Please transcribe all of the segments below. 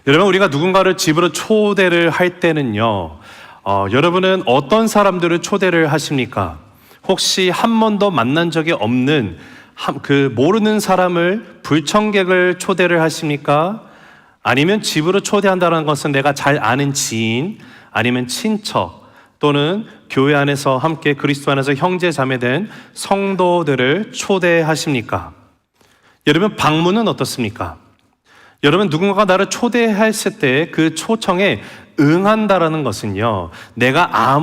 여러분, 우리가 누군가를 집으로 초대를 할 때는요, 여러분은 어떤 사람들을 초대를 하십니까? 혹시 한 번도 만난 적이 없는 모르는 사람을 불청객을 초대를 하십니까? 아니면 집으로 초대한다는 것은 내가 잘 아는 지인, 아니면 친척, 또는 교회 안에서 함께 그리스도 안에서 형제 자매된 성도들을 초대하십니까? 여러분, 방문은 어떻습니까? 여러분, 누군가가 나를 초대했을 때 그 초청에 응한다라는 것은요, 내가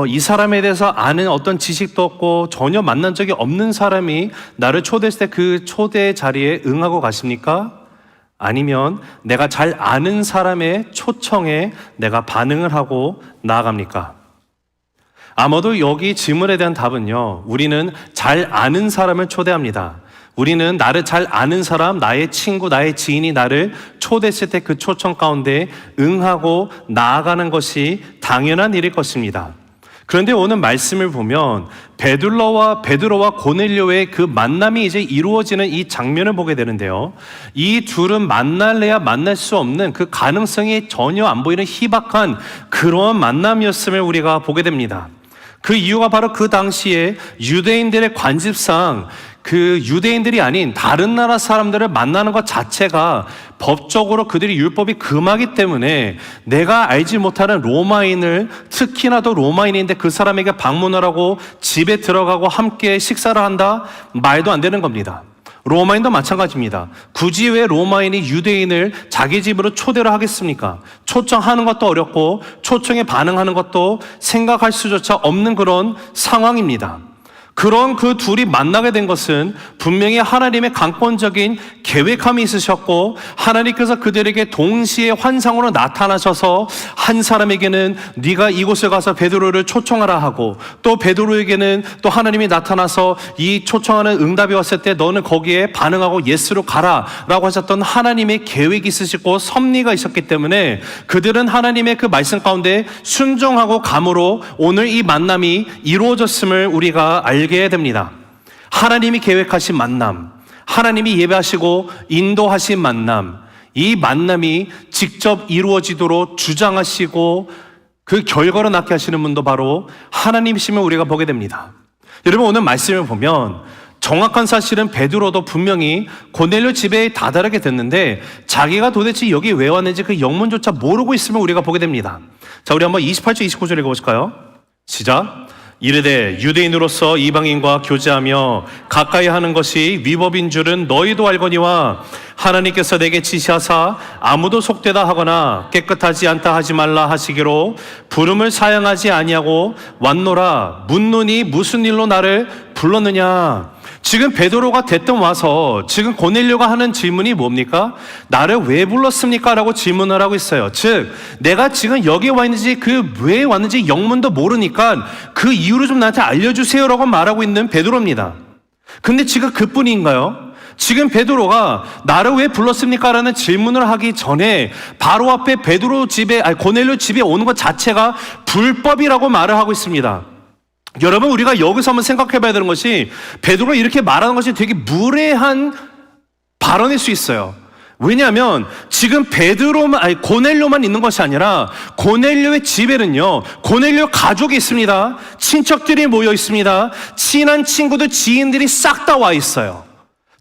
이 사람에 대해서 아는 어떤 지식도 없고 전혀 만난 적이 없는 사람이 나를 초대했을 때 그 초대 자리에 응하고 가십니까? 아니면 내가 잘 아는 사람의 초청에 내가 반응을 하고 나아갑니까? 아마도 여기 질문에 대한 답은요, 우리는 잘 아는 사람을 초대합니다. 우리는 나를 잘 아는 사람, 나의 친구, 나의 지인이 나를 초대했을 때 그 초청 가운데 응하고 나아가는 것이 당연한 일일 것입니다. 그런데 오늘 말씀을 보면 베드로와 고넬료의 그 만남이 이제 이루어지는 이 장면을 보게 되는데요. 이 둘은 만날래야 만날 수 없는 그 가능성이 전혀 안 보이는 희박한 그런 만남이었음을 우리가 보게 됩니다. 그 이유가 바로 그 당시에 유대인들의 관습상 그 유대인들이 아닌 다른 나라 사람들을 만나는 것 자체가 법적으로 그들이 율법이 금하기 때문에 내가 알지 못하는 로마인을, 특히나도 로마인인데 그 사람에게 방문을 하고 집에 들어가고 함께 식사를 한다? 말도 안 되는 겁니다. 로마인도 마찬가지입니다. 굳이 왜 로마인이 유대인을 자기 집으로 초대를 하겠습니까? 초청하는 것도 어렵고 초청에 반응하는 것도 생각할 수조차 없는 그런 상황입니다. 그런 그 둘이 만나게 된 것은 분명히 하나님의 강권적인 계획함이 있으셨고, 하나님께서 그들에게 동시에 환상으로 나타나셔서 한 사람에게는 네가 이곳에 가서 베드로를 초청하라 하고, 또 베드로에게는 또 하나님이 나타나서 이 초청하는 응답이 왔을 때 너는 거기에 반응하고 예스로 가라 라고 하셨던 하나님의 계획이 있으시고 섭리가 있었기 때문에 그들은 하나님의 그 말씀 가운데 순종하고 감으로 오늘 이 만남이 이루어졌음을 우리가 알게 됩니다. 하나님이 계획하신 만남, 하나님이 예배하시고 인도하신 만남, 이 만남이 직접 이루어지도록 주장하시고 그 결과로 낳게 하시는 분도 바로 하나님이심을 우리가 보게 됩니다. 여러분, 오늘 말씀을 보면 정확한 사실은 베드로도 분명히 고넬료 집에 다다르게 됐는데 자기가 도대체 여기 왜 왔는지 그 영문조차 모르고 있음을 우리가 보게 됩니다. 자, 우리 한번 28절 29절 읽어보실까요? 시작. 이르되 유대인으로서 이방인과 교제하며 가까이 하는 것이 위법인 줄은 너희도 알거니와 하나님께서 내게 지시하사 아무도 속되다 하거나 깨끗하지 않다 하지 말라 하시기로 부름을 사양하지 아니하고 왔노라. 묻노니 무슨 일로 나를 불렀느냐? 지금 베드로가 대뜸 와서 지금 고넬료가 하는 질문이 뭡니까? 나를 왜 불렀습니까? 라고 질문을 하고 있어요. 즉, 내가 지금 여기 와 있는지 왜 왔는지 영문도 모르니까 그 이유를 좀 나한테 알려주세요 라고 말하고 있는 베드로입니다. 근데 지금 그뿐인가요? 지금 베드로가 나를 왜 불렀습니까? 라는 질문을 하기 전에 바로 앞에 고넬료 집에 오는 것 자체가 불법이라고 말을 하고 있습니다. 여러분, 우리가 여기서 한번 생각해 봐야 되는 것이 베드로가 이렇게 말하는 것이 되게 무례한 발언일 수 있어요. 왜냐하면 지금 고넬료만 있는 것이 아니라 고넬료의 집에는요, 고넬료 가족이 있습니다. 친척들이 모여 있습니다. 친한 친구들, 지인들이 싹 다 와 있어요.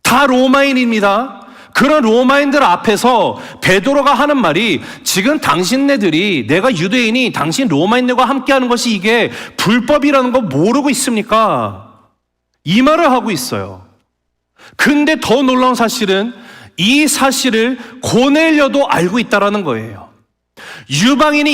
다 로마인입니다. 그런 로마인들 앞에서 베드로가 하는 말이 지금 당신네들이 내가 유대인이 당신 로마인들과 함께하는 것이 이게 불법이라는 거 모르고 있습니까? 이 말을 하고 있어요. 근데 더 놀라운 사실은 이 사실을 고넬료도 알고 있다라는 거예요. 유대인이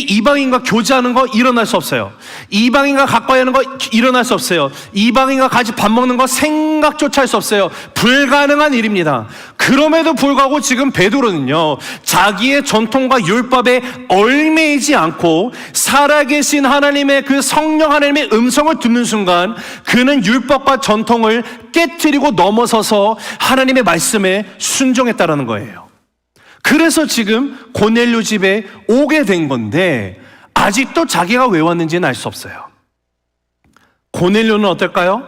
이방인과 교제하는 거 일어날 수 없어요. 이방인과 가까이 하는 거 일어날 수 없어요. 이방인과 같이 밥 먹는 거 생각조차 할 수 없어요. 불가능한 일입니다. 그럼에도 불구하고 지금 베드로는요, 자기의 전통과 율법에 얽매이지 않고 살아계신 하나님의 그 성령 하나님의 음성을 듣는 순간 그는 율법과 전통을 깨트리고 넘어서서 하나님의 말씀에 순종했다라는 거예요. 그래서 지금 고넬료 집에 오게 된 건데 아직도 자기가 왜 왔는지는 알 수 없어요. 고넬료는 어떨까요?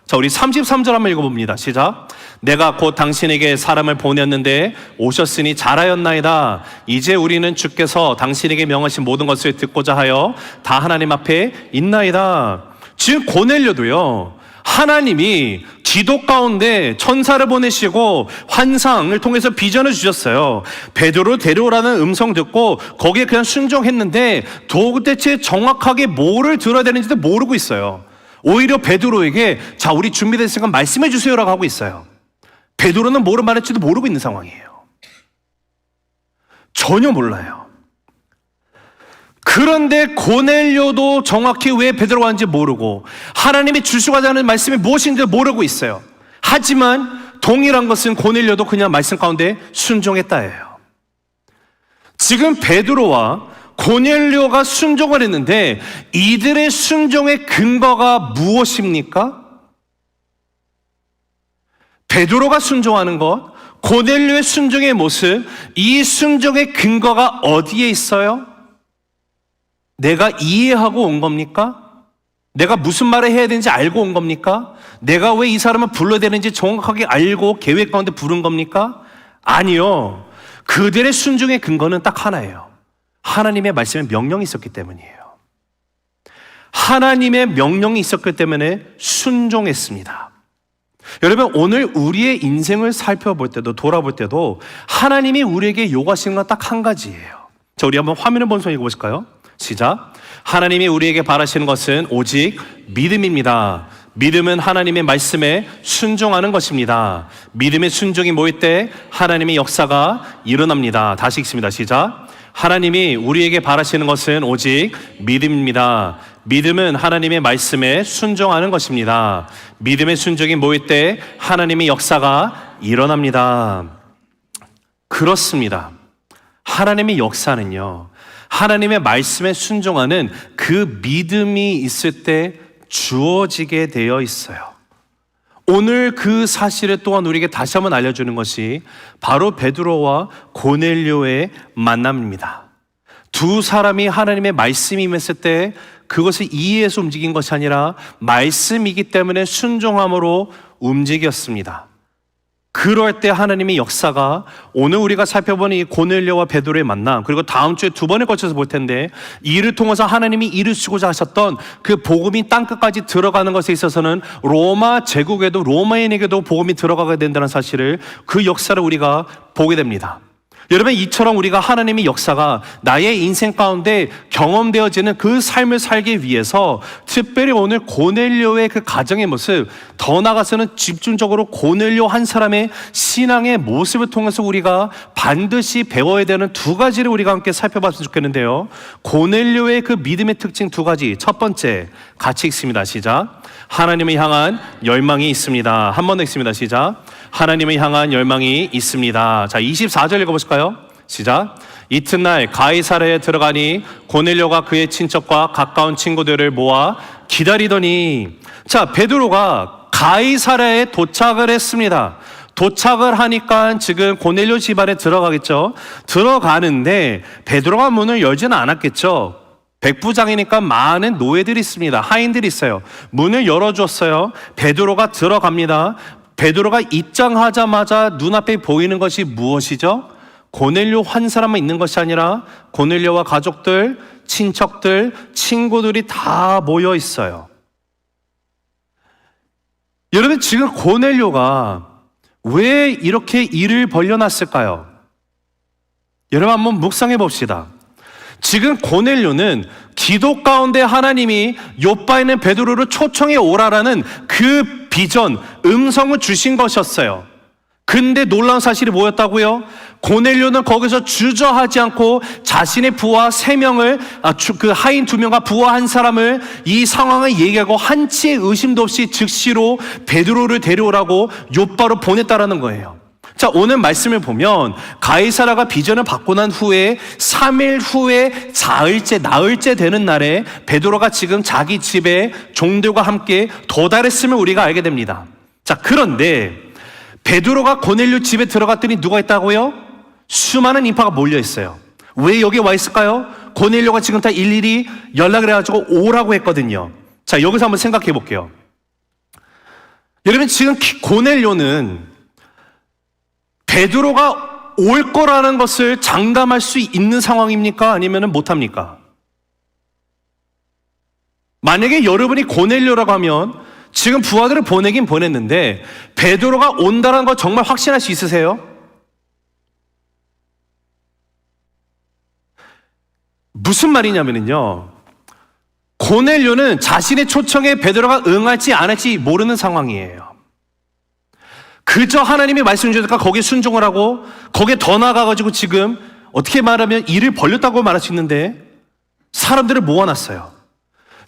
자, 우리 33절 한번 읽어봅니다. 시작. 내가 곧 당신에게 사람을 보냈는데 오셨으니 잘하였나이다. 이제 우리는 주께서 당신에게 명하신 모든 것을 듣고자 하여 다 하나님 앞에 있나이다. 지금 고넬료도요, 하나님이 기도 가운데 천사를 보내시고 환상을 통해서 비전을 주셨어요. 베드로 데려오라는 음성 듣고 거기에 그냥 순종했는데 도대체 정확하게 뭐를 들어야 되는지도 모르고 있어요. 오히려 베드로에게 자, 우리 준비됐으니까 말씀해 주세요라고 하고 있어요. 베드로는 뭐를 말할지도 모르고 있는 상황이에요. 전혀 몰라요. 그런데 고넬료도 정확히 왜 베드로가 왔는지 모르고 하나님이 주시고자 하는 말씀이 무엇인지 모르고 있어요. 하지만 동일한 것은 고넬료도 그냥 말씀 가운데 순종했다예요. 지금 베드로와 고넬료가 순종을 했는데 이들의 순종의 근거가 무엇입니까? 베드로가 순종하는 것, 고넬료의 순종의 모습, 이 순종의 근거가 어디에 있어요? 내가 이해하고 온 겁니까? 내가 무슨 말을 해야 되는지 알고 온 겁니까? 내가 왜 이 사람을 불러야 되는지 정확하게 알고 계획 가운데 부른 겁니까? 아니요. 그들의 순종의 근거는 딱 하나예요. 하나님의 말씀에 명령이 있었기 때문이에요. 하나님의 명령이 있었기 때문에 순종했습니다. 여러분, 오늘 우리의 인생을 살펴볼 때도 돌아볼 때도 하나님이 우리에게 요구하시는 건 딱 한 가지예요. 자, 우리 한번 화면을 본성 읽어보실까요? 시작. 하나님이 우리에게 바라시는 것은 오직 믿음입니다. 믿음은 하나님의 말씀에 순종하는 것입니다. 믿음의 순종이 모일 때 하나님의 역사가 일어납니다. 다시 읽습니다. 시작. 하나님이 우리에게 바라시는 것은 오직 믿음입니다. 믿음은 하나님의 말씀에 순종하는 것입니다. 믿음의 순종이 모일 때 하나님의 역사가 일어납니다. 그렇습니다. 하나님의 역사는요, 하나님의 말씀에 순종하는 그 믿음이 있을 때 주어지게 되어 있어요. 오늘 그 사실을 또한 우리에게 다시 한번 알려주는 것이 바로 베드로와 고넬료의 만남입니다. 두 사람이 하나님의 말씀이 임했을 때 그것을 이해해서 움직인 것이 아니라 말씀이기 때문에 순종함으로 움직였습니다. 그럴 때 하나님의 역사가 오늘 우리가 살펴보는 이 고넬료와 베드로의 만남, 그리고 다음 주에 두 번에 걸쳐서 볼 텐데 이를 통해서 하나님이 이루시고자 하셨던 그 복음이 땅끝까지 들어가는 것에 있어서는 로마 제국에도 로마인에게도 복음이 들어가게 된다는 사실을, 그 역사를 우리가 보게 됩니다. 여러분, 이처럼 우리가 하나님의 역사가 나의 인생 가운데 경험되어지는 그 삶을 살기 위해서 특별히 오늘 고넬료의 그 가정의 모습, 더 나아가서는 집중적으로 고넬료 한 사람의 신앙의 모습을 통해서 우리가 반드시 배워야 되는 두 가지를 우리가 함께 살펴봤으면 좋겠는데요. 고넬료의 그 믿음의 특징 두 가지. 첫 번째, 같이 읽습니다. 시작. 하나님을 향한 열망이 있습니다. 한 번 더 읽습니다. 시작. 하나님을 향한 열망이 있습니다. 자, 24절 읽어보실까요? 시작. 이튿날 가이사랴에 들어가니 고넬료가 그의 친척과 가까운 친구들을 모아 기다리더니, 자, 베드로가 가이사랴에 도착을 했습니다. 도착을 하니까 지금 고넬료 집안에 들어가겠죠. 들어가는데 베드로가 문을 열지는 않았겠죠. 백부장이니까 많은 노예들이 있습니다. 하인들이 있어요. 문을 열어줬어요. 베드로가 들어갑니다. 베드로가 입장하자마자 눈앞에 보이는 것이 무엇이죠? 고넬료 한 사람만 있는 것이 아니라 고넬료와 가족들, 친척들, 친구들이 다 모여 있어요. 여러분, 지금 고넬료가 왜 이렇게 일을 벌려놨을까요? 여러분, 한번 묵상해 봅시다. 지금 고넬료는 기도 가운데 하나님이 요바에 있는 베드로를 초청해 오라라는 그 비전, 음성을 주신 것이었어요. 근데 놀라운 사실이 뭐였다고요? 고넬료는 거기서 주저하지 않고 자신의 부하 3명을, 그 하인 2명과 부하 1사람을 이 상황을 얘기하고 한치의 의심도 없이 즉시로 베드로를 데려오라고 요바로 보냈다라는 거예요. 자, 오늘 말씀을 보면 가이사랴가 비전을 받고 난 후에 3일 후에 나흘째 되는 날에 베드로가 지금 자기 집에 종들과 함께 도달했음을 우리가 알게 됩니다. 자, 그런데 베드로가 고넬료 집에 들어갔더니 누가 있다고요? 수많은 인파가 몰려 있어요. 왜 여기 와 있을까요? 고넬료가 지금 다 일일이 연락을 해가지고 오라고 했거든요. 자, 여기서 한번 생각해 볼게요. 여러분 지금 고넬료는 베드로가 올 거라는 것을 장담할 수 있는 상황입니까? 아니면 못합니까? 만약에 여러분이 고넬료라고 하면 지금 부하들을 보내긴 보냈는데 베드로가 온다는 거 정말 확신할 수 있으세요? 무슨 말이냐면요, 고넬료는 자신의 초청에 베드로가 응할지 안 할지 모르는 상황이에요. 그저 하나님의 말씀 주니까 거기에 순종을 하고 거기에 더 나아가가지고 지금 어떻게 말하면 일을 벌렸다고 말할 수 있는데 사람들을 모아놨어요.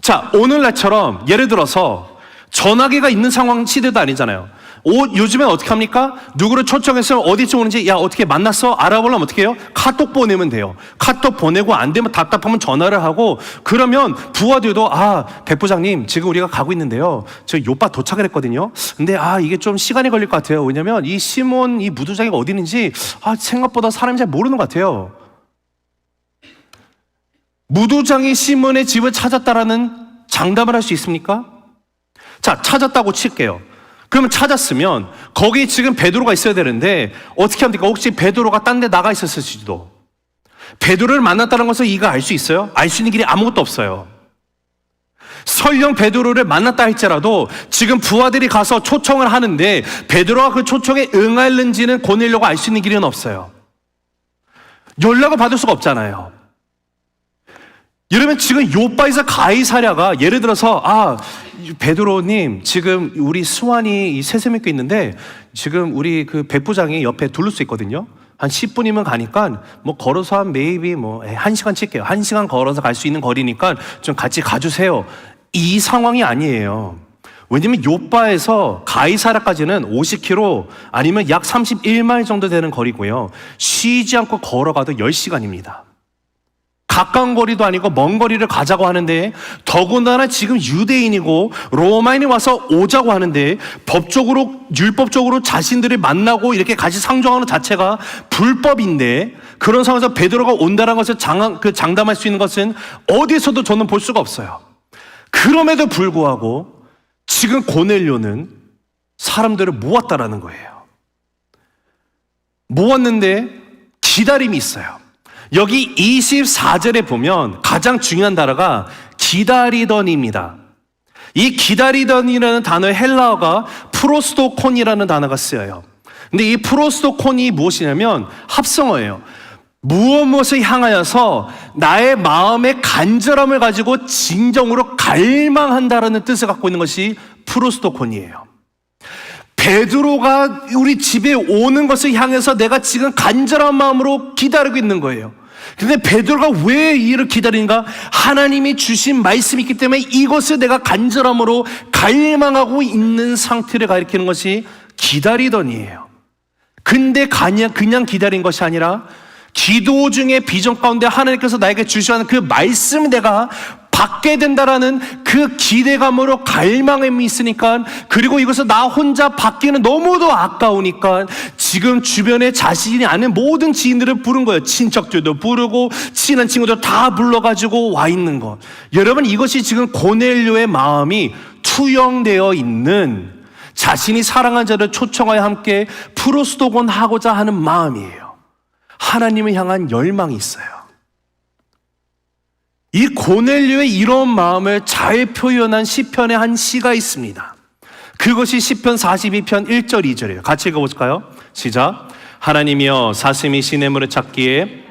자, 오늘날처럼 예를 들어서 전화기가 있는 상황 시대도 아니잖아요. 요즘엔 어떻게 합니까? 누구를 초청해서 어디쯤 오는지 야 어떻게 만났어? 알아보려면 어떻게 해요? 카톡 보내면 돼요. 카톡 보내고 안 되면 답답하면 전화를 하고, 그러면 부하들도 백부장님 지금 우리가 가고 있는데요, 저 요빠 도착을 했거든요. 근데 이게 좀 시간이 걸릴 것 같아요. 왜냐면 이 시몬 이 무두장이가 어디 있는지 생각보다 사람이 잘 모르는 것 같아요. 무두장이 시몬의 집을 찾았다라는 장담을 할 수 있습니까? 자, 찾았다고 칠게요. 그러면 찾았으면 거기 지금 베드로가 있어야 되는데 어떻게 합니까? 혹시 베드로가 딴 데 나가 있었을지도. 베드로를 만났다는 것을 이가 알 수 있어요? 알 수 있는 길이 아무것도 없어요. 설령 베드로를 만났다 할지라도 지금 부하들이 가서 초청을 하는데 베드로가 그 초청에 응할는지는 고넬료가 알 수 있는 길은 없어요. 연락을 받을 수가 없잖아요. 여러분 지금 요바에서 가이사랴가 예를 들어서 베드로님 지금 우리 수완이 세세맥교 있는데 지금 우리 그 백부장이 옆에 둘러서 있거든요. 한 10분이면 가니까 뭐 걸어서 한 메이비 1시간 칠게요. 1시간 걸어서 갈 수 있는 거리니까 좀 같이 가주세요. 이 상황이 아니에요. 왜냐면 요바에서 가이사랴까지는 50km 아니면 약 31마일 정도 되는 거리고요. 쉬지 않고 걸어가도 10시간입니다. 가까운 거리도 아니고 먼 거리를 가자고 하는데, 더군다나 지금 유대인이고 로마인이 와서 오자고 하는데 법적으로 율법적으로 자신들을 만나고 이렇게 같이 상종하는 자체가 불법인데, 그런 상황에서 베드로가 온다는 것을 장담할 수 있는 것은 어디서도 저는 볼 수가 없어요. 그럼에도 불구하고 지금 고넬료는 사람들을 모았다라는 거예요. 모았는데 기다림이 있어요. 여기 24절에 보면 가장 중요한 단어가 기다리더니입니다. 이 기다리더니라는 단어의 헬라어가 프로스토콘이라는 단어가 쓰여요. 근데 이 프로스토콘이 무엇이냐면 합성어예요. 무엇을 향하여서 나의 마음의 간절함을 가지고 진정으로 갈망한다라는 뜻을 갖고 있는 것이 프로스토콘이에요. 베드로가 우리 집에 오는 것을 향해서 내가 지금 간절한 마음으로 기다리고 있는 거예요. 그런데 베드로가 왜 이를 기다리는가? 하나님이 주신 말씀이 있기 때문에 이것을 내가 간절함으로 갈망하고 있는 상태를 가리키는 것이 기다리더니예요. 근데 그냥 기다린 것이 아니라 기도 중에 비전 가운데 하나님께서 나에게 주시는 그 말씀을 내가 받게 된다라는 그 기대감으로 갈망함이 있으니까, 그리고 이것을 나 혼자 받기는 너무도 아까우니까 지금 주변에 자신이 아는 모든 지인들을 부른 거예요. 친척들도 부르고 친한 친구들 다 불러가지고 와 있는 것. 여러분 이것이 지금 고넬료의 마음이 투영되어 있는, 자신이 사랑한 자를 초청하여 함께 프로스토곤 하고자 하는 마음이에요. 하나님을 향한 열망이 있어요. 이 고넬료의 이런 마음을 잘 표현한 시편의 한 시가 있습니다. 그것이 시편 42편 1절 2절이에요. 같이 읽어볼까요? 시작. 하나님이여 사슴이 시냇물을 찾기에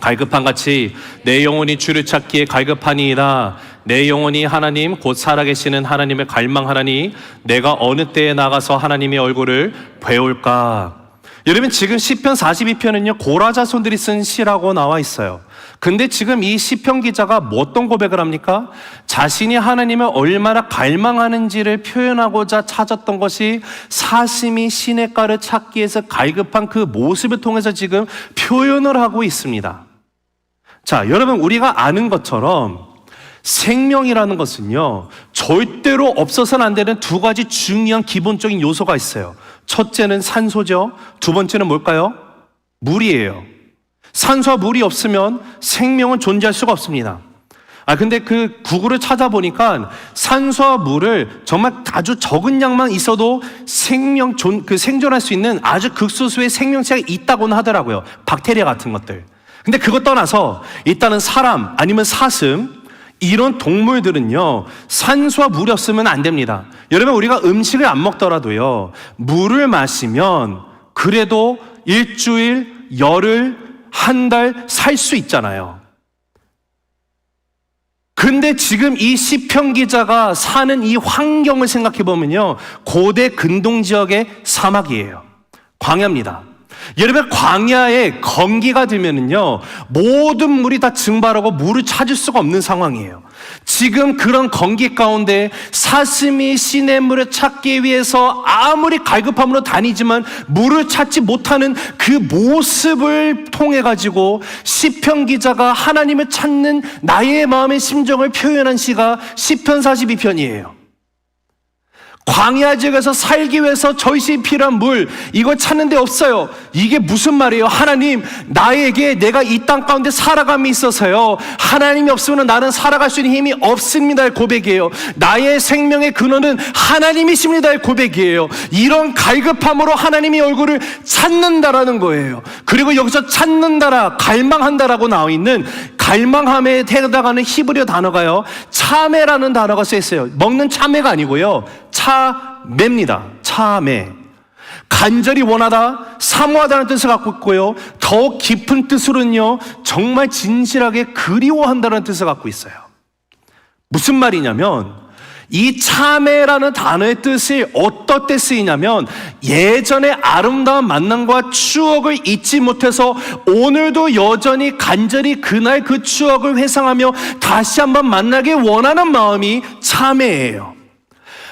갈급한 같이 내 영혼이 주를 찾기에 갈급하니이다. 내 영혼이 하나님 곧 살아계시는 하나님을 갈망하라니 내가 어느 때에 나가서 하나님의 얼굴을 배울까. 여러분 지금 시편 42편은요 고라자손들이 쓴 시라고 나와 있어요. 근데 지금 이 시편 기자가 뭐 어떤 고백을 합니까? 자신이 하나님을 얼마나 갈망하는지를 표현하고자 찾았던 것이 사슴이 시냇가를 찾기 위해서 갈급한 그 모습을 통해서 지금 표현을 하고 있습니다. 자, 여러분 우리가 아는 것처럼 생명이라는 것은요 절대로 없어서는 안 되는 두 가지 중요한 기본적인 요소가 있어요. 첫째는 산소죠. 두 번째는 뭘까요? 물이에요. 산소와 물이 없으면 생명은 존재할 수가 없습니다. 근데 그 구글을 찾아보니까 산소와 물을 정말 아주 적은 양만 있어도 생존할 수 있는 아주 극소수의 생명체가 있다고는 하더라고요. 박테리아 같은 것들. 근데 그것 떠나서 일단은 사람 아니면 사슴 이런 동물들은요, 산소와 물이 없으면 안 됩니다. 여러분, 우리가 음식을 안 먹더라도요, 물을 마시면 그래도 일주일, 열흘, 한 달 살 수 있잖아요. 근데 지금 이 시편 기자가 사는 이 환경을 생각해 보면요, 고대 근동 지역의 사막이에요. 광야입니다. 여러분, 광야에 건기가 들면은요, 모든 물이 다 증발하고 물을 찾을 수가 없는 상황이에요. 지금 그런 건기 가운데 사슴이 시냇물을 찾기 위해서 아무리 갈급함으로 다니지만 물을 찾지 못하는 그 모습을 통해 가지고 시편 기자가 하나님을 찾는 나의 마음의 심정을 표현한 시가 시편 42편이에요. 광야 지역에서 살기 위해서 저희시 필요한 물, 이걸 찾는 데 없어요. 이게 무슨 말이에요? 하나님, 나에게 내가 이 땅 가운데 살아감이 있어서요, 하나님이 없으면 나는 살아갈 수 있는 힘이 없습니다의 고백이에요. 나의 생명의 근원은 하나님이십니다의 고백이에요. 이런 갈급함으로 하나님의 얼굴을 찾는다라는 거예요. 그리고 여기서 찾는다라, 갈망한다라고 나와 있는 갈망함에 해당하는 히브리어 단어가요, 참회라는 단어가 쓰였어요. 먹는 참회가 아니고요, 참회입니다. 참회. 간절히 원하다, 사모하다는 뜻을 갖고 있고요, 더 깊은 뜻으로는요, 정말 진실하게 그리워한다는 뜻을 갖고 있어요. 무슨 말이냐면 이 참회라는 단어의 뜻이 어떨 때 쓰이냐면, 예전의 아름다운 만남과 추억을 잊지 못해서 오늘도 여전히 간절히 그날 그 추억을 회상하며 다시 한번 만나기 원하는 마음이 참회예요.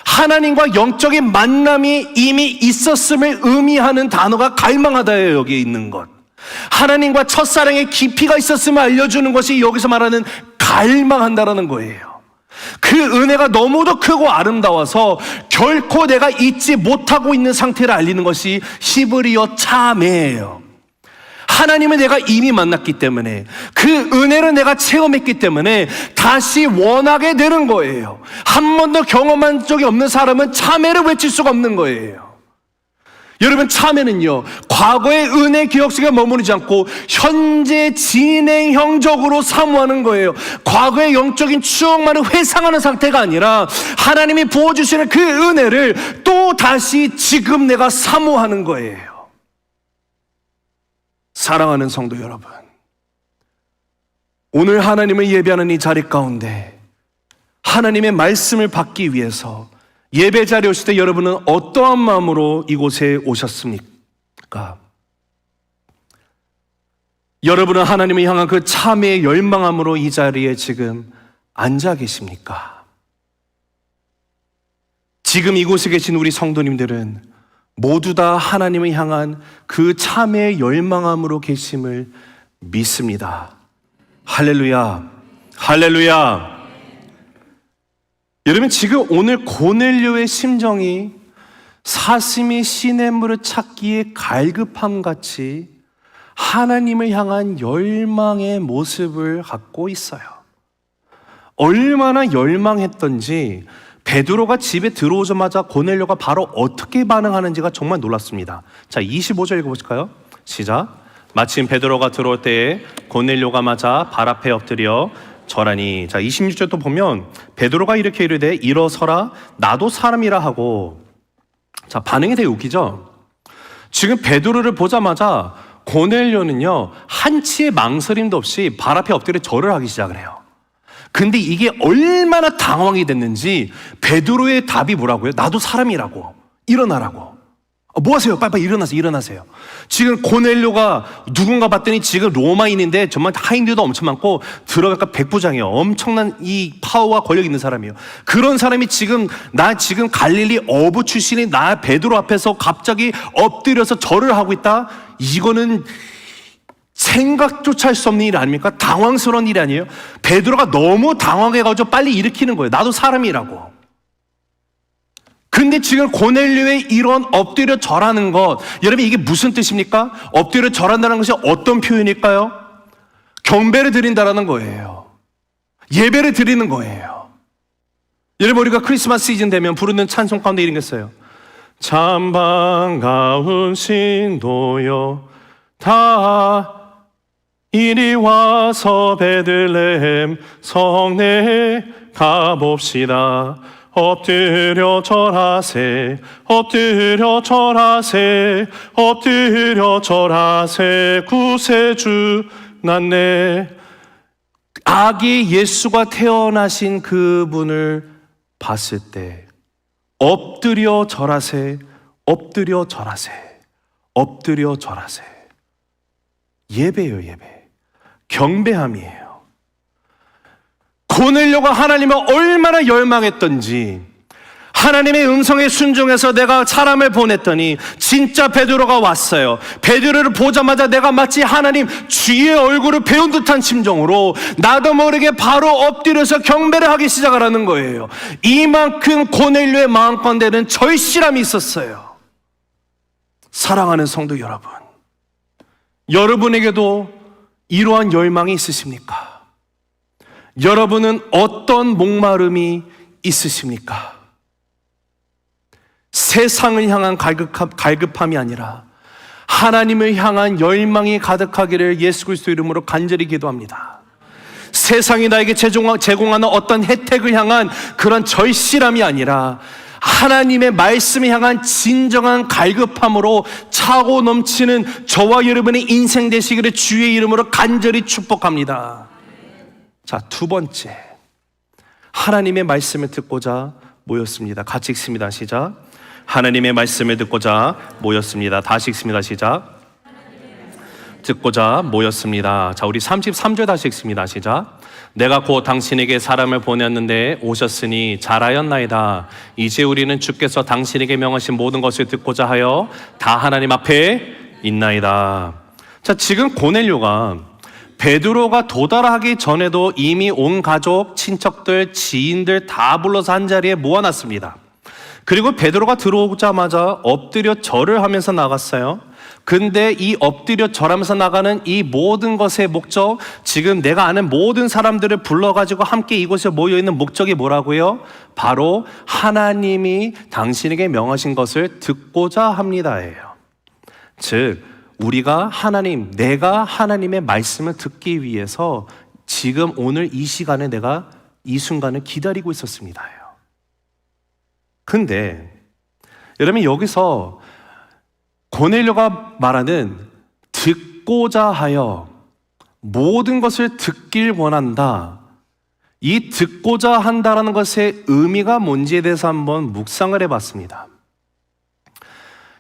하나님과 영적인 만남이 이미 있었음을 의미하는 단어가 갈망하다예요. 여기에 있는 것, 하나님과 첫사랑의 깊이가 있었음을 알려주는 것이 여기서 말하는 갈망한다라는 거예요. 그 은혜가 너무도 크고 아름다워서 결코 내가 잊지 못하고 있는 상태를 알리는 것이 히브리어 참회예요. 하나님을 내가 이미 만났기 때문에, 그 은혜를 내가 체험했기 때문에 다시 원하게 되는 거예요. 한 번도 경험한 적이 없는 사람은 참회를 외칠 수가 없는 거예요. 여러분, 참회는요, 과거의 은혜 기억 속에 머무르지 않고 현재 진행형적으로 사모하는 거예요. 과거의 영적인 추억만을 회상하는 상태가 아니라 하나님이 부어주시는 그 은혜를 또 다시 지금 내가 사모하는 거예요. 사랑하는 성도 여러분, 오늘 하나님을 예배하는 이 자리 가운데 하나님의 말씀을 받기 위해서 예배 자리에 오실 때 여러분은 어떠한 마음으로 이곳에 오셨습니까? 여러분은 하나님을 향한 그 참회의 열망함으로 이 자리에 지금 앉아 계십니까? 지금 이곳에 계신 우리 성도님들은 모두 다 하나님을 향한 그 참회의 열망함으로 계심을 믿습니다. 할렐루야, 할렐루야. 여러분, 지금 오늘 고넬료의 심정이 사슴이 시냇물을 찾기에 갈급함 같이 하나님을 향한 열망의 모습을 갖고 있어요. 얼마나 열망했던지 베드로가 집에 들어오자마자 고넬료가 바로 어떻게 반응하는지가 정말 놀랐습니다. 자, 25절 읽어보실까요? 시작. 마침 베드로가 들어올 때에 고넬료가 맞아 발 앞에 엎드려 절하니. 자, 26절 또 보면 베드로가 이렇게 이르되 일어서라, 나도 사람이라 하고. 자, 반응이 되게 웃기죠? 지금 베드로를 보자마자 고넬료는요, 한치의 망설임도 없이 발 앞에 엎드려 절을 하기 시작을 해요. 근데 이게 얼마나 당황이 됐는지 베드로의 답이 뭐라고요? 나도 사람이라고, 일어나라고. 뭐 하세요? 빨리빨리 일어나세요. 지금 고넬료가 누군가 봤더니 지금 로마인인데 정말 하인들도 엄청 많고 들어가니까 백부장이에요. 엄청난 이 파워와 권력 있는 사람이에요. 그런 사람이 지금 갈릴리 어부 출신인 나 베드로 앞에서 갑자기 엎드려서 절을 하고 있다? 이거는 생각조차 할 수 없는 일 아닙니까? 당황스러운 일이 아니에요? 베드로가 너무 당황해가지고 빨리 일으키는 거예요. 나도 사람이라고. 근데 지금 고넬료의 이런 엎드려 절하는 것, 여러분 이게 무슨 뜻입니까? 엎드려 절한다는 것이 어떤 표현일까요? 경배를 드린다라는 거예요. 예배를 드리는 거예요. 여러분, 우리가 크리스마스 시즌 되면 부르는 찬송 가운데 이런 게 있어요. 참 반가운 신도여 다 이리 와서 베들레헴 성내에 가봅시다. 엎드려 절하세, 엎드려 절하세, 엎드려 절하세, 구세주 났네. 아기 예수가 태어나신 그분을 봤을 때 엎드려 절하세, 엎드려 절하세, 엎드려 절하세. 예배예요, 예배. 경배함이에요. 고넬료가 하나님을 얼마나 열망했던지, 하나님의 음성에 순종해서 내가 사람을 보냈더니 진짜 베드로가 왔어요. 베드로를 보자마자 내가 마치 하나님 주의 얼굴을 배운 듯한 심정으로 나도 모르게 바로 엎드려서 경배를 하기 시작하라는 거예요. 이만큼 고넬료의 마음 가운데는 절실함이 있었어요. 사랑하는 성도 여러분, 여러분에게도 이러한 열망이 있으십니까? 여러분은 어떤 목마름이 있으십니까? 세상을 향한 갈급함이 아니라 하나님을 향한 열망이 가득하기를 예수 그리스도 이름으로 간절히 기도합니다. 세상이 나에게 제공하는 어떤 혜택을 향한 그런 절실함이 아니라 하나님의 말씀을 향한 진정한 갈급함으로 차고 넘치는 저와 여러분의 인생 되시기를 주의 이름으로 간절히 축복합니다. 자, 두 번째, 하나님의 말씀을 듣고자 모였습니다. 같이 읽습니다. 시작. 하나님의 말씀을 듣고자 모였습니다. 다시 읽습니다. 시작. 듣고자 모였습니다. 자, 우리 33절 다시 읽습니다. 시작. 내가 곧 당신에게 사람을 보냈는데 오셨으니 잘하였나이다. 이제 우리는 주께서 당신에게 명하신 모든 것을 듣고자 하여 다 하나님 앞에 있나이다. 자, 지금 고넬료가 베드로가 도달하기 전에도 이미 온 가족, 친척들, 지인들 다 불러서 한 자리에 모아놨습니다. 그리고 베드로가 들어오자마자 엎드려 절을 하면서 나갔어요. 근데 이 엎드려 절하면서 나가는 이 모든 것의 목적, 지금 내가 아는 모든 사람들을 불러가지고 함께 이곳에 모여있는 목적이 뭐라고요? 바로 하나님이 당신에게 명하신 것을 듣고자 합니다예요. 즉, 우리가 내가 하나님의 말씀을 듣기 위해서 지금 오늘 이 시간에 내가 이 순간을 기다리고 있었습니다예요. 근데 여러분, 여기서 고넬료가 말하는 듣고자 하여 모든 것을 듣길 원한다, 이 듣고자 한다라는 것의 의미가 뭔지에 대해서 한번 묵상을 해봤습니다.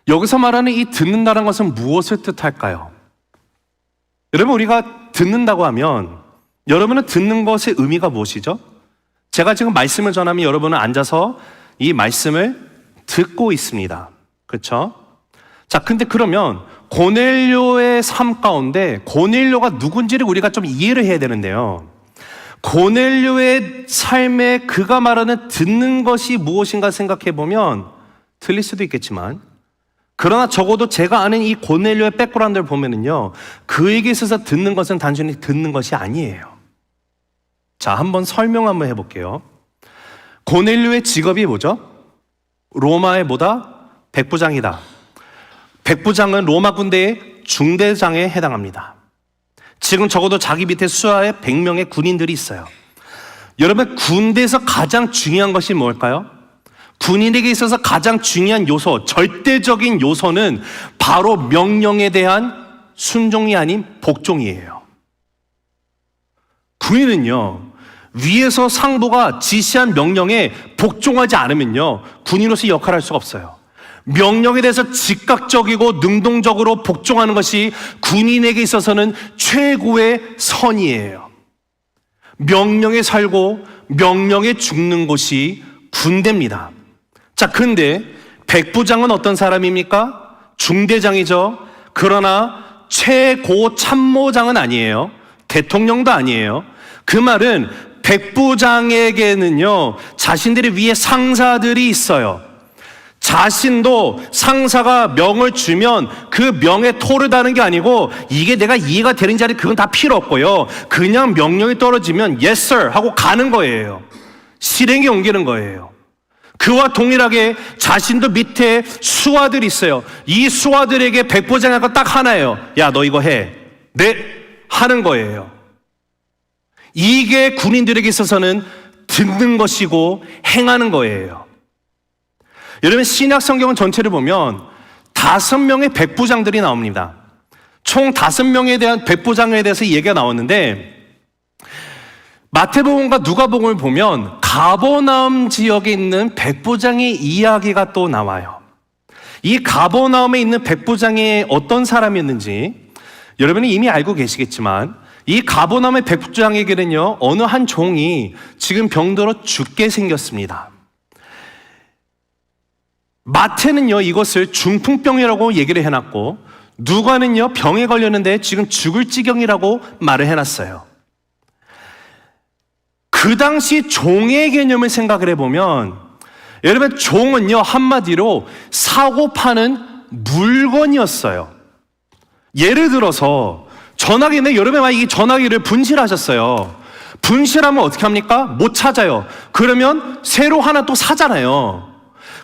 여기서 말하는 이 듣는다는 것은 무엇을 뜻할까요? 여러분, 우리가 듣는다고 하면 여러분은 듣는 것의 의미가 무엇이죠? 제가 지금 말씀을 전하면 여러분은 앉아서 이 말씀을 듣고 있습니다. 그렇죠? 자, 근데 그러면 고넬료의 삶 가운데 고넬료가 누군지를 우리가 좀 이해를 해야 되는데요. 고넬료의 삶에 그가 말하는 듣는 것이 무엇인가 생각해 보면 틀릴 수도 있겠지만, 그러나 적어도 제가 아는 이 고넬료의 백그라운드를 보면은요, 그에게 있어서 듣는 것은 단순히 듣는 것이 아니에요. 자, 한번 설명 한번 해볼게요. 고넬료의 직업이 뭐죠? 로마의 뭐다? 백부장이다. 백부장은 로마 군대의 중대장에 해당합니다. 지금 적어도 자기 밑에 수하에 100명의 군인들이 있어요. 여러분, 군대에서 가장 중요한 것이 뭘까요? 군인에게 있어서 가장 중요한 요소, 절대적인 요소는 바로 명령에 대한 순종이 아닌 복종이에요. 군인은요, 위에서 상부가 지시한 명령에 복종하지 않으면요, 군인으로서 역할을 할 수가 없어요. 명령에 대해서 즉각적이고 능동적으로 복종하는 것이 군인에게 있어서는 최고의 선이에요. 명령에 살고 명령에 죽는 곳이 군대입니다. 자, 근데 백부장은 어떤 사람입니까? 중대장이죠. 그러나 최고 참모장은 아니에요. 대통령도 아니에요. 그 말은 백부장에게는요, 자신들의 위에 상사들이 있어요. 자신도 상사가 명을 주면 그 명에 토를 다는 게 아니고 이게 내가 이해가 되는 자리 그건 다 필요 없고요. 그냥 명령이 떨어지면 yes sir 하고 가는 거예요. 실행에 옮기는 거예요. 그와 동일하게 자신도 밑에 수하들이 있어요. 이 수하들에게 백부장할 거 딱 하나예요. 야, 너 이거 해. 네, 하는 거예요. 이게 군인들에게 있어서는 듣는 것이고 행하는 거예요. 여러분, 신약 성경 전체를 보면 5명의 백부장들이 나옵니다. 총 5명에 대한 백부장에 대해서 얘기가 나왔는데, 마태복음과 누가복음을 보면 가버나움 지역에 있는 백부장의 이야기가 또 나와요. 이 가버나움에 있는 백부장이 어떤 사람이었는지 여러분이 이미 알고 계시겠지만, 이 가버나움의 백부장에게는요, 어느 한 종이 지금 병들어 죽게 생겼습니다. 마태는요, 이것을 중풍병이라고 얘기를 해놨고, 누가는요, 병에 걸렸는데 지금 죽을 지경이라고 말을 해놨어요. 그 당시 종의 개념을 생각을 해보면, 여러분, 종은요, 한마디로 사고 파는 물건이었어요. 예를 들어서 전화기인데, 여러분 만약 이 전화기를 분실하셨어요. 분실하면 어떻게 합니까? 못 찾아요. 그러면 새로 하나 또 사잖아요.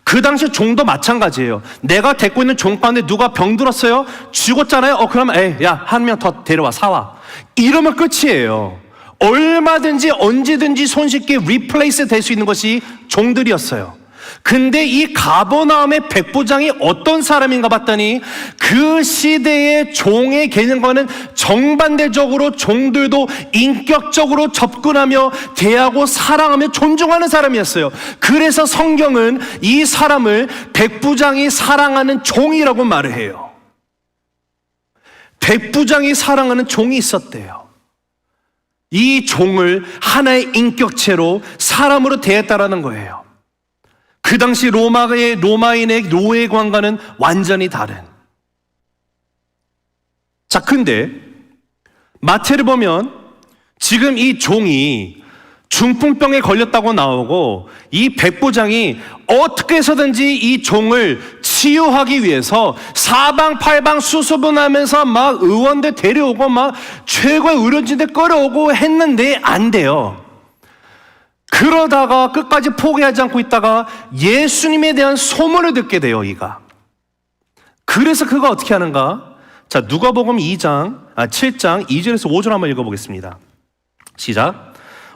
그 당시 종도 마찬가지예요. 내가 데리고 있는 종 가운데 누가 병들었어요? 죽었잖아요. 그러면 야, 한 명 더 데려와 사와. 이러면 끝이에요. 얼마든지 언제든지 손쉽게 리플레이스 될 수 있는 것이 종들이었어요. 근데 이 가버나움의 백부장이 어떤 사람인가 봤더니 그 시대의 종의 개념과는 정반대적으로 종들도 인격적으로 접근하며 대하고 사랑하며 존중하는 사람이었어요. 그래서 성경은 이 사람을 백부장이 사랑하는 종이라고 말을 해요. 백부장이 사랑하는 종이 있었대요. 이 종을 하나의 인격체로 사람으로 대했다라는 거예요. 그 당시 로마인의 노예관과는 완전히 다른. 자, 근데 마태를 보면 지금 이 종이 중풍병에 걸렸다고 나오고, 이 백부장이 어떻게 해서든지 이 종을 치유하기 위해서 사방팔방 수소문하면서 막 의원들 데려오고 막 최고의 의료진들 끌어오고 했는데 안 돼요. 그러다가 끝까지 포기하지 않고 있다가 예수님에 대한 소문을 듣게 돼요, 이가. 그래서 그가 어떻게 하는가? 자, 누가복음 7장 2절에서 5절 한번 읽어보겠습니다. 시작.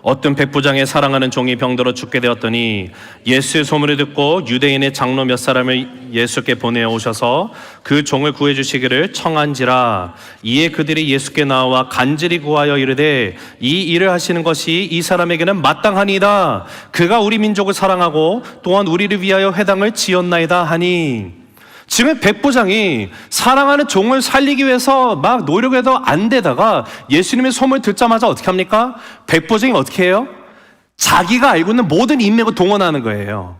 어떤 백부장의 사랑하는 종이 병들어 죽게 되었더니 예수의 소문을 듣고 유대인의 장로 몇 사람을 예수께 보내오셔서 그 종을 구해주시기를 청한지라. 이에 그들이 예수께 나와 간절히 구하여 이르되 이 일을 하시는 것이 이 사람에게는 마땅하니이다. 그가 우리 민족을 사랑하고 또한 우리를 위하여 회당을 지었나이다 하니. 지금 백부장이 사랑하는 종을 살리기 위해서 막 노력해도 안 되다가 예수님의 소문을 듣자마자 어떻게 합니까? 백부장이 어떻게 해요? 자기가 알고 있는 모든 인맥을 동원하는 거예요.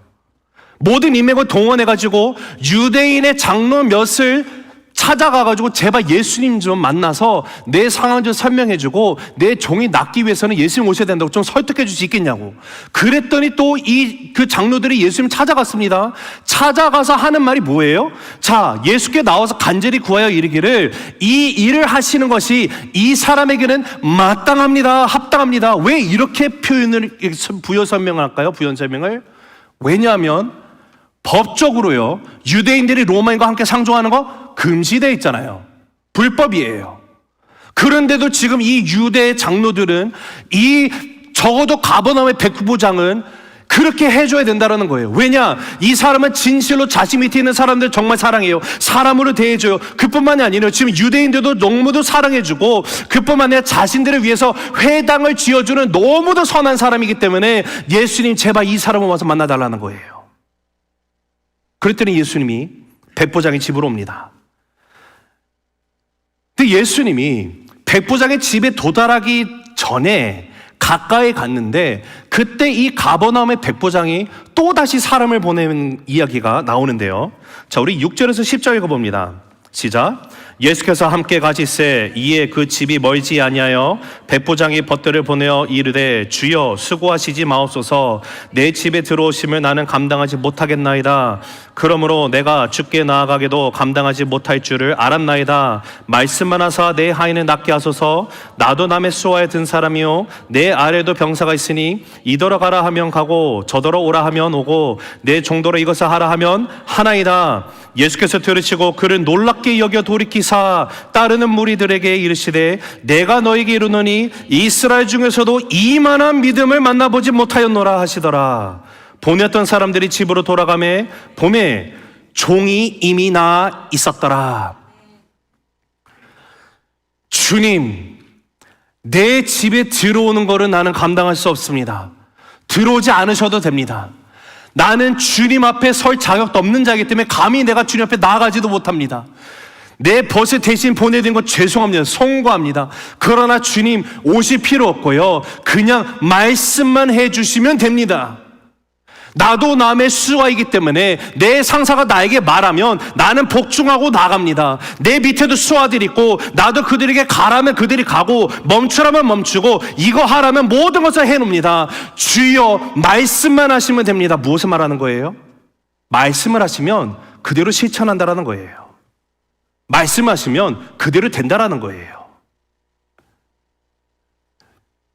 모든 인맥을 동원해가지고 유대인의 장로 몇을 찾아가가지고 제발 예수님 좀 만나서 내 상황 좀 설명해주고 내 종이 낫기 위해서는 예수님 오셔야 된다고 좀 설득해 줄 수 있겠냐고. 그랬더니 또 그 장로들이 예수님 찾아갔습니다. 찾아가서 하는 말이 뭐예요? 자, 예수께 나와서 간절히 구하여 이르기를 이 일을 하시는 것이 이 사람에게는 마땅합니다, 합당합니다. 왜 이렇게 표현을 부여 설명을 할까요? 부연 설명을. 왜냐하면 법적으로요, 유대인들이 로마인과 함께 상종하는 거 금지되어 있잖아요. 불법이에요. 그런데도 지금 이 유대 장로들은 적어도 가버나움의 백부장은 그렇게 해줘야 된다는 거예요. 왜냐? 이 사람은 진실로 자신 밑에 있는 사람들 정말 사랑해요. 사람으로 대해줘요. 그뿐만이 아니라 지금 유대인들도 너무도 사랑해주고, 그뿐만 아니라 자신들을 위해서 회당을 지어주는 너무도 선한 사람이기 때문에 예수님 제발 이 사람을 와서 만나달라는 거예요. 그랬더니 예수님이 백부장의 집으로 옵니다. 근데 예수님이 백부장의 집에 도달하기 전에 가까이 갔는데, 그때 이 가버나움의 백부장이 또다시 사람을 보내는 이야기가 나오는데요. 자, 우리 6절에서 10절 읽어봅니다. 시작. 예수께서 함께 가시세 이에 그 집이 멀지 아니하여 백부장이 벗들을 보내어 이르되 주여 수고하시지 마옵소서 내 집에 들어오심을 나는 감당하지 못하겠나이다. 그러므로 내가 주께 나아가게도 감당하지 못할 줄을 알았나이다. 말씀만 하사 내 하인을 낫게 하소서. 나도 남의 수하에 든 사람이요 내 아래도 병사가 있으니 이더러 가라 하면 가고 저더러 오라 하면 오고 내 종도로 이것을 하라 하면 하나이다. 예수께서 들으시고 그를 놀랍게 여겨 돌이키사 따르는 무리들에게 이르시되 내가 너에게 이르노니 이스라엘 중에서도 이만한 믿음을 만나보지 못하였노라 하시더라. 보냈던 사람들이 집으로 돌아가매 봄에 종이 이미 나 있었더라. 주님, 내 집에 들어오는 거를 나는 감당할 수 없습니다. 들어오지 않으셔도 됩니다. 나는 주님 앞에 설 자격도 없는 자이기 때문에 감히 내가 주님 앞에 나아가지도 못합니다. 내 벗을 대신 보내드린 거 죄송합니다. 송구합니다. 그러나 주님 오실 필요 없고요. 그냥 말씀만 해주시면 됩니다. 나도 남의 수하이기 때문에 내 상사가 나에게 말하면 나는 복종하고 나갑니다. 내 밑에도 수하들이 있고 나도 그들에게 가라면 그들이 가고 멈추라면 멈추고 이거 하라면 모든 것을 해놓습니다. 주여 말씀만 하시면 됩니다. 무엇을 말하는 거예요? 말씀을 하시면 그대로 실천한다라는 거예요. 말씀하시면 그대로 된다라는 거예요.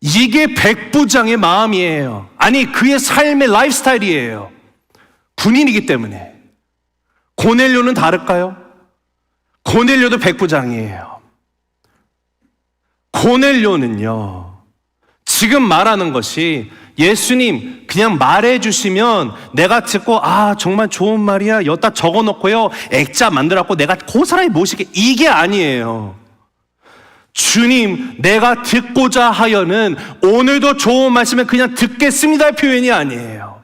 이게 백부장의 마음이에요. 아니 그의 삶의 라이프스타일이에요. 군인이기 때문에. 고넬료는 다를까요? 고넬료도 백부장이에요. 고넬료는요 지금 말하는 것이 예수님 그냥 말해 주시면 내가 듣고 아 정말 좋은 말이야 여기다 적어놓고요 액자 만들었고 내가 그 사람이 모시게 이게 아니에요. 주님 내가 듣고자 하여는 오늘도 좋은 말씀을 그냥 듣겠습니다의 표현이 아니에요.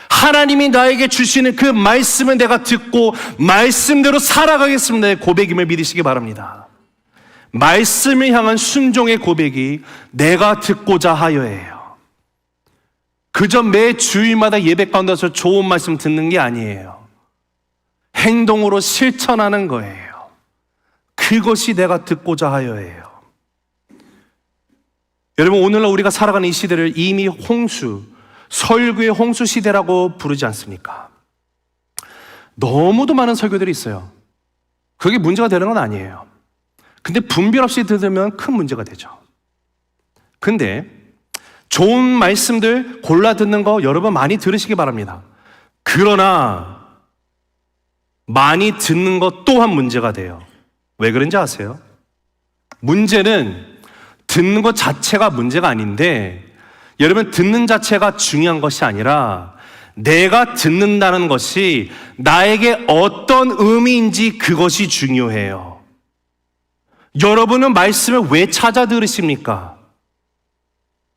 하나님이 나에게 주시는 그 말씀을 내가 듣고 말씀대로 살아가겠습니다의 고백임을 믿으시기 바랍니다. 말씀을 향한 순종의 고백이 내가 듣고자 하여예요. 그저 매 주일마다 예배 가운데서 좋은 말씀 듣는 게 아니에요. 행동으로 실천하는 거예요. 그것이 내가 듣고자 하여예요. 여러분 오늘날 우리가 살아가는 이 시대를 이미 설교의 홍수 시대라고 부르지 않습니까? 너무도 많은 설교들이 있어요. 그게 문제가 되는 건 아니에요. 근데 분별 없이 들으면 큰 문제가 되죠. 근데 좋은 말씀들 골라 듣는 거 여러분 많이 들으시기 바랍니다. 그러나 많이 듣는 것 또한 문제가 돼요. 왜 그런지 아세요? 문제는 듣는 것 자체가 문제가 아닌데 여러분 듣는 자체가 중요한 것이 아니라 내가 듣는다는 것이 나에게 어떤 의미인지 그것이 중요해요. 여러분은 말씀을 왜 찾아 들으십니까?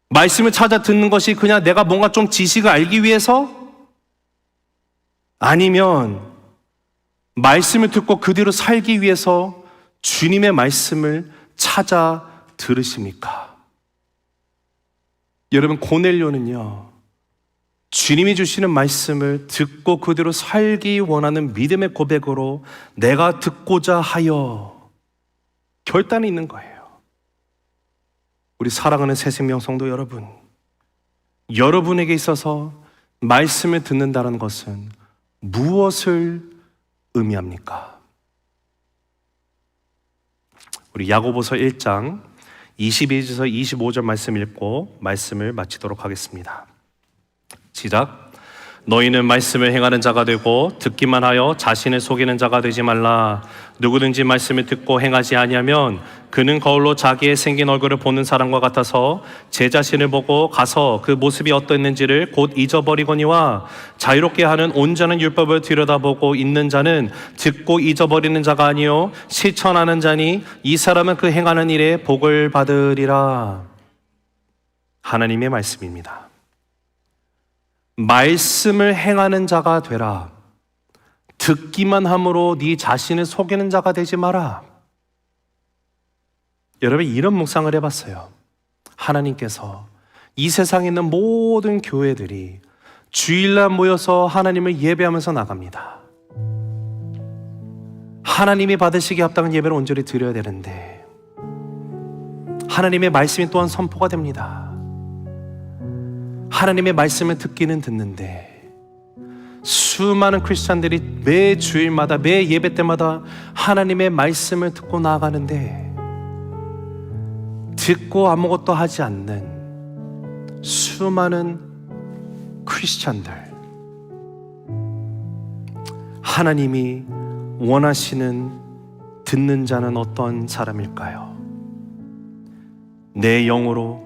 말씀을 찾아 듣는 것이 그냥 내가 뭔가 좀 지식을 알기 위해서? 아니면 말씀을 듣고 그대로 살기 위해서 주님의 말씀을 찾아 들으십니까? 여러분 고넬료는요 주님이 주시는 말씀을 듣고 그대로 살기 원하는 믿음의 고백으로 내가 듣고자 하여 결단이 있는 거예요. 우리 사랑하는 새생명 성도 여러분, 여러분에게 있어서 말씀을 듣는다는 것은 무엇을 의미합니까? 우리 야고보서 1장 22절에서 25절 말씀 읽고 말씀을 마치도록 하겠습니다. 시작. 너희는 말씀을 행하는 자가 되고 듣기만 하여 자신을 속이는 자가 되지 말라. 누구든지 말씀을 듣고 행하지 아니하면 그는 거울로 자기의 생긴 얼굴을 보는 사람과 같아서 제 자신을 보고 가서 그 모습이 어떠했는지를 곧 잊어버리거니와 자유롭게 하는 온전한 율법을 들여다보고 있는 자는 듣고 잊어버리는 자가 아니요 실천하는 자니 이 사람은 그 행하는 일에 복을 받으리라. 하나님의 말씀입니다. 말씀을 행하는 자가 되라. 듣기만 함으로 네 자신을 속이는 자가 되지 마라. 여러분 이런 묵상을 해봤어요. 하나님께서 이 세상에 있는 모든 교회들이 주일날 모여서 하나님을 예배하면서 나갑니다. 하나님이 받으시기에 합당한 예배를 온전히 드려야 되는데 하나님의 말씀이 또한 선포가 됩니다. 하나님의 말씀을 듣기는 듣는데 수많은 크리스찬들이 매 주일마다 매 예배 때마다 하나님의 말씀을 듣고 나아가는데 듣고 아무것도 하지 않는 수많은 크리스찬들, 하나님이 원하시는 듣는 자는 어떤 사람일까요? 내 영으로,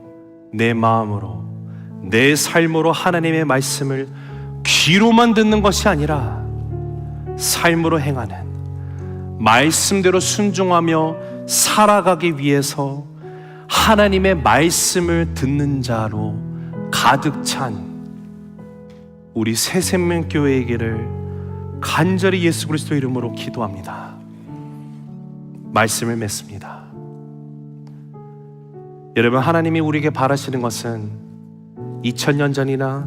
내 마음으로, 내 삶으로 하나님의 말씀을 귀로만 듣는 것이 아니라 삶으로 행하는, 말씀대로 순종하며 살아가기 위해서 하나님의 말씀을 듣는 자로 가득 찬 우리 새생명교회이기를 간절히 예수 그리스도 이름으로 기도합니다. 말씀을 맺습니다. 여러분, 하나님이 우리에게 바라시는 것은 2000년 전이나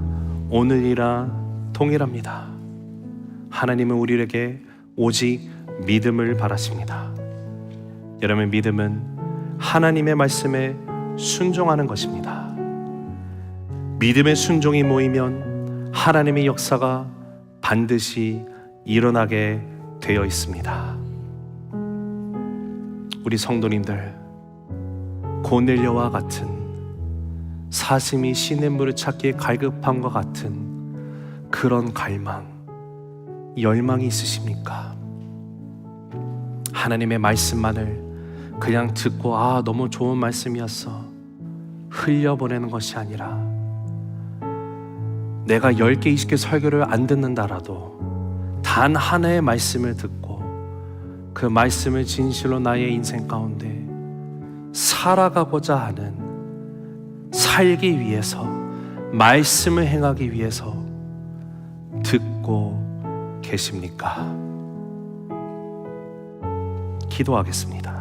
오늘이나 동일합니다. 하나님은 우리에게 오직 믿음을 바라십니다. 여러분, 믿음은 하나님의 말씀에 순종하는 것입니다. 믿음의 순종이 모이면 하나님의 역사가 반드시 일어나게 되어 있습니다. 우리 성도님들, 고넬료와 같은 사슴이 시냇물을 찾기에 갈급함과 같은 그런 갈망, 열망이 있으십니까? 하나님의 말씀만을 그냥 듣고 너무 좋은 말씀이었어 흘려보내는 것이 아니라 내가 10개, 20개 설교를 안 듣는다라도 단 하나의 말씀을 듣고 그 말씀을 진실로 나의 인생 가운데 살아가고자 하는, 살기 위해서, 말씀을 행하기 위해서 듣고 계십니까? 기도하겠습니다.